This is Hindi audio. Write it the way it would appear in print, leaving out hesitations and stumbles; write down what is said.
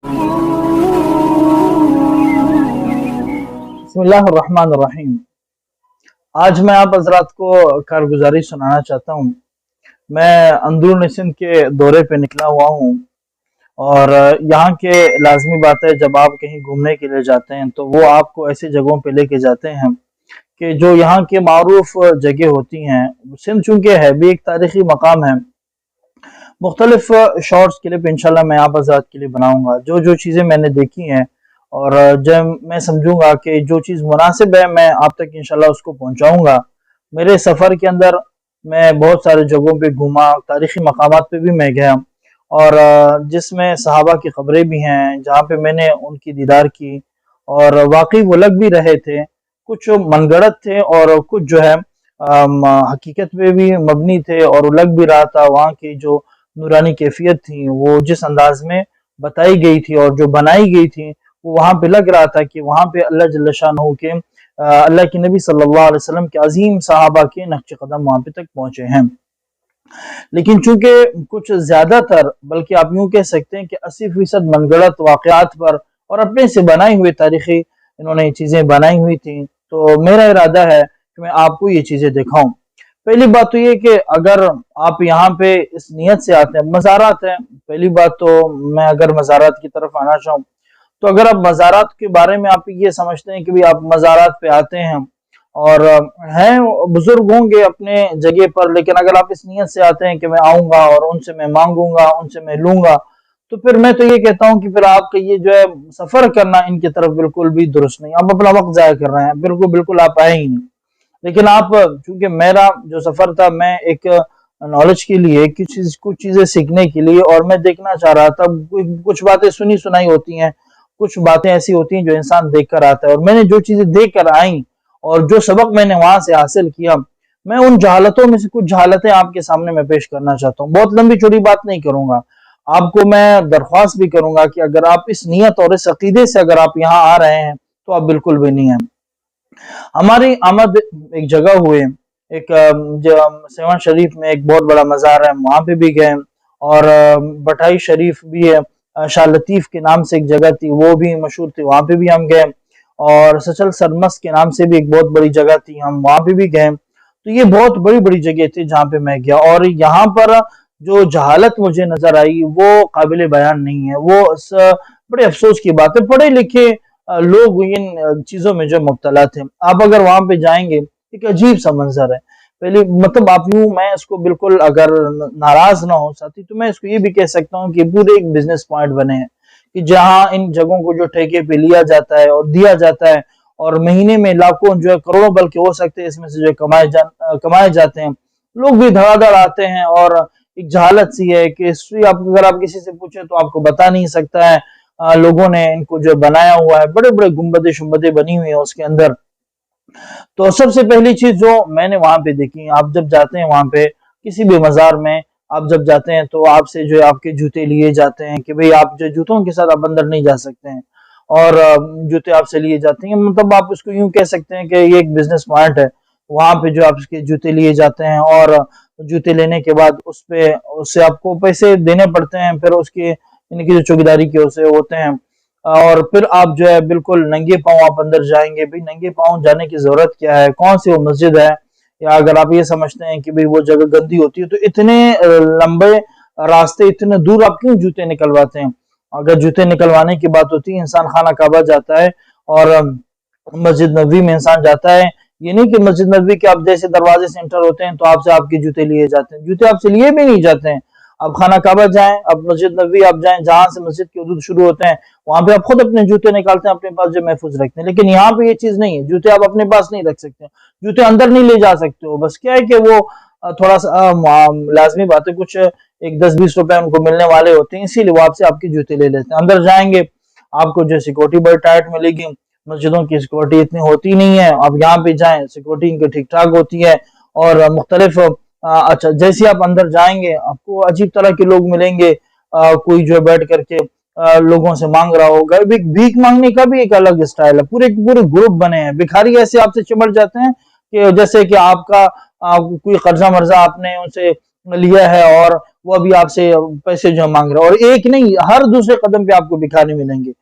बिस्मिल्लाहिर्रहमानिर्रहीम। आज मैं आप हजरात को कारगुजारी सुनाना चाहता हूँ। मैं अंदरून सिंध के दौरे पे निकला हुआ हूँ और यहाँ के लाजमी बात है, जब आप कहीं घूमने के लिए जाते हैं तो वो आपको ऐसी जगहों पे लेके जाते हैं कि जो यहाँ के मारूफ जगह होती हैं। सिंध चूंकि है भी एक तारीखी मकाम है। मुख्तलिफ शॉर्ट्स क्लिप इंशाल्लाह मैं आप हज़रात के लिए बनाऊंगा, जो जो चीज़ें मैंने देखी हैं, और जब मैं समझूंगा कि जो चीज़ मुनासिब है मैं आप तक इंशाल्लाह उसको पहुंचाऊंगा। मेरे सफ़र के अंदर मैं बहुत सारे जगहों पे घूमा, तारीखी मकामात पे भी मैं गया, और जिसमें सहाबा की खबरें भी हैं जहाँ पे मैंने उनकी दीदार की, और वाकई वो लग भी रहे थे। कुछ मनगढ़ंत थे और कुछ जो है हकीकत पे भी मबनी थे, और वो लग भी रहा था वहाँ की जो नूरानी कैफियत थी, वो जिस अंदाज में बताई गई थी और जो बनाई गई थी, वो वहाँ पे लग रहा था कि वहाँ पे अल्लाह जल्ल शानहू के अल्लाह के नबी सल्लल्लाहु अलैहि वसल्लम के अजीम सहाबा के नक्श कदम वहाँ पे तक पहुंचे हैं। लेकिन चूंकि कुछ ज्यादातर, बल्कि आप यूं कह सकते हैं कि 80% मनगढ़ंत वाकयात पर और अपने से बनाई हुई तारीखी इन्होंने ये चीजें बनाई हुई थी, तो मेरा इरादा है कि मैं आपको ये चीजें दिखाऊं। पहली बात तो ये कि अगर आप यहाँ पे इस नियत से आते हैं, मज़ारात हैं, पहली बात तो मैं अगर मज़ारात की तरफ आना चाहूँ, तो अगर आप मज़ारात के बारे में आप ये समझते हैं कि भाई आप मज़ारात पे आते हैं और हैं बुजुर्ग होंगे अपने जगह पर, लेकिन अगर आप इस नियत से आते हैं कि मैं आऊंगा और उनसे मैं मांगूंगा, उनसे मैं लूंगा, तो फिर मैं तो ये कहता हूँ कि फिर आपका ये जो है सफर करना इनकी तरफ बिल्कुल भी दुरुस्त नहीं। आप अपना वक्त जाया कर रहे हैं, बिल्कुल बिल्कुल आप आए ही नहीं। लेकिन आप, चूंकि मेरा जो सफर था, मैं एक नॉलेज के लिए, कुछ चीजें सीखने के लिए, और मैं देखना चाह रहा था। कुछ बातें सुनी सुनाई होती हैं, कुछ बातें ऐसी होती हैं जो इंसान देख कर आता है, और मैंने जो चीजें देख कर आई और जो सबक मैंने वहां से हासिल किया, मैं उन जहालतों में से कुछ जहालतें आपके सामने मैं पेश करना चाहता हूँ। बहुत लंबी चौड़ी बात नहीं करूंगा, आपको मैं दरख्वास्त भी करूंगा कि अगर आप इस नियत और इस अकीदे से अगर आप यहाँ आ रहे हैं तो आप बिल्कुल भी नहीं है। हमारी आमद एक जगह हुए, एक जो सेवन शरीफ में एक बहुत बड़ा मज़ार है, वहां पे भी गए, और बटाई शरीफ भी है, शाह लतीफ के नाम से एक जगह थी, वो भी मशहूर थी, वहां पे भी हम गए, और सचल सरमस के नाम से भी एक बहुत बड़ी जगह थी, हम वहां पे भी गए। तो ये बहुत बड़ी बड़ी जगह थी जहाँ पे मैं गया, और यहाँ पर जो जहालत मुझे नजर आई वो काबिल बयान नहीं है। बड़े अफसोस की बात है, पढ़े लिखे लोग इन चीजों में जो मुब्तला थे, आप अगर वहां पे जाएंगे, एक अजीब सा मंजर है। पहले मतलब आप यूं, मैं इसको बिल्कुल अगर नाराज ना हो साथी, तो मैं इसको ये भी कह सकता हूँ कि पूरे एक बिजनेस पॉइंट बने हैं कि जहां इन जगहों को जो ठेके पे लिया जाता है और दिया जाता है, और महीने में लाखों जो है करोड़ों बल्कि हो सकते हैं इसमें से जो कमाए जाते हैं। लोग भी धड़ाधड़ आते हैं, और एक जहालत सी है कि हिस्ट्री आप अगर आप किसी से पूछे तो आपको बता नहीं सकता है। लोगों ने इनको जो बनाया हुआ है, बड़े बड़े गुम्बदें शुम्बदें बनी हुई है उसके अंदर। तो सबसे पहली चीज जो मैंने वहां पे देखी, आप जब जाते हैं वहां पे किसी भी मजार में, आप जब जाते हैं तो आपसे जो है आपके जूते लिए जाते हैं कि भाई आप जो जूतों के साथ आप अंदर नहीं जा सकते हैं, और जूते आपसे लिए जाते हैं। मतलब आप उसको यूं कह सकते हैं कि ये एक बिजनेस पॉइंट है, वहां पे जो आपके जूते लिए जाते हैं, और जूते लेने के बाद उससे आपको पैसे देने पड़ते हैं, फिर उसकी इनकी जो चौकीदारी के उसे होते हैं, और फिर आप जो है बिल्कुल नंगे पांव आप अंदर जाएंगे। भाई नंगे पांव जाने की जरूरत क्या है, कौन सी वो मस्जिद है, या अगर आप ये समझते हैं कि भाई वो जगह गंदी होती है, तो इतने लंबे रास्ते, इतने दूर आप क्यों जूते निकलवाते हैं। अगर जूते निकलवाने की बात होती है, इंसान खाना काबा जाता है और मस्जिद नबवी में इंसान जाता है। ये नहीं कि मस्जिद नबवी के आप जैसे दरवाजे से एंटर होते हैं तो आपसे आपके जूते लिए जाते हैं, जूते आपसे लिए भी नहीं जाते हैं। आप खाना काबा जाएं, अब मस्जिद नबवी आप जाएं, जहां से मस्जिद के हुदूद शुरू होते हैं, वहां पे आप खुद अपने जूते निकालते हैं, अपने पास जो महफूज रखते हैं। लेकिन यहाँ पे ये चीज नहीं है, जूते आप अपने पास नहीं रख सकते, जूते अंदर नहीं ले जा सकते हो। बस क्या है कि वो थोड़ा सा लाजमी बात है, कुछ एक 10-20 रुपए उनको मिलने वाले होते हैं, इसीलिए वो आपसे आपके जूते ले लेते हैं। अंदर जाएंगे आपको जो सिक्योरिटी बड़ी टाइट मिलेगी, मस्जिदों की सिक्योरिटी इतनी होती नहीं है। आप यहाँ पे जाएं, सिक्योरिटी इनकी ठीक ठाक होती है, और मुख्तलिफ अच्छा, जैसे आप अंदर जाएंगे आपको अजीब तरह के लोग मिलेंगे। कोई जो है बैठ करके लोगों से मांग रहा होगा। भीख मांगने का भी एक अलग स्टाइल है, पूरे पूरे ग्रुप बने हैं। भिखारी ऐसे आपसे चिमट जाते हैं कि जैसे कि आपका कोई कर्जा मर्जा आपने उनसे लिया है और वो अभी आपसे पैसे जो मांग रहे हैं, और एक नहीं हर दूसरे कदम पे आपको भिखारी मिलेंगे।